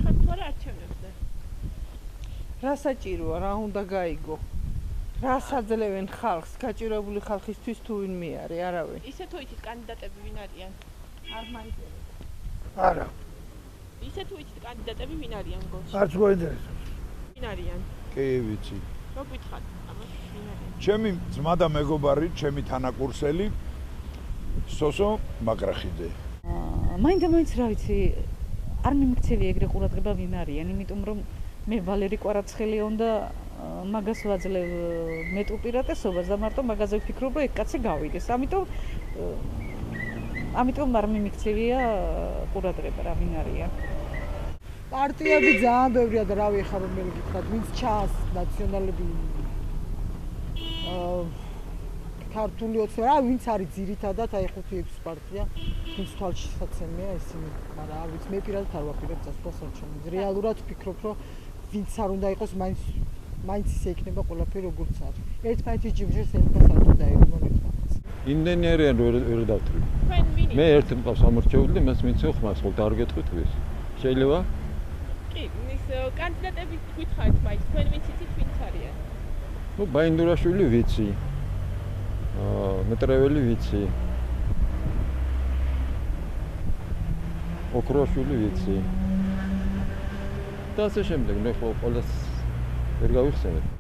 ხართ თუ არა არჩევნებზე? რა საჭიროა, რა უნდა გაიგო? რა საძლევენ ხალხს, გაჭირებული ხალხისთვის თუ ვინმე არის, არავინ. ისე თუ იცით კანდიდატები ვინ არიან? არ მაინტერესებს. არა, ისე თუ იცით კანდიდატები ვინ არიან გოლში? არც მოინტერესებს. ვინ არიან? კი ვიცი. რო გითხართ ამას ვინ არიან? ჩემი ძმა და მეგობარი, ჩემი თანაკურსელი სოსო მაგრახიძე. მაინც რა ვიცი, არ მიმიქცევი ეგრე ყურადღება ვინ არიან, იმიტომ რომ მე ვალერი კვარაცხელიონ და მაგას ვაძლევ მეტ უპირატესობას და მარტო მაგაზე ვფიქრობ, რომ ეგ კაცი გავიდეს. ამიტომ არ მიმიქცევია ყურადღება რა ვინ არიან. პარტიები ძალიან ბევრია და რავი ახლა რომ მე გითხრათ, ვინც ჩანს ნაციონალები ქართული ოცნება, რა ვინც არის ძირითადად აი 5-6 პარტია, ვინც თვალშისაცემია ისინი, მაგრამ არ ვიცი, მე პირადად არ ვაპირებ წასვლას არჩევნებს. რეალურად ვფიქრობ, რომ ვინც არ უნდა იყოს, მაინც ისე იქნება ყველაფერი როგორც არის. ერთმანეთის ჯიბჟეს ერთმანეთს არ უნდა დაერგო ერთმანეთს. იმდენი არიან ვერ დავთვლი. თქვენ ვინი? მე ერთ მყავს ამორჩეული და მას მიცევ ხმას, ხოლმე არ გეტყვით ვის. შეიძლება? კი, ის კანდიდატები გითხარით, მაინც თქვენ ვინც იცით ვინც არიან? ნუ ბაინდურაშვილი ვიცი. მეტრეველი ვიცი. ოქროშვილი ვიცი. და ასე შემდეგ, მე ყველას ვერ გავიხსენებ.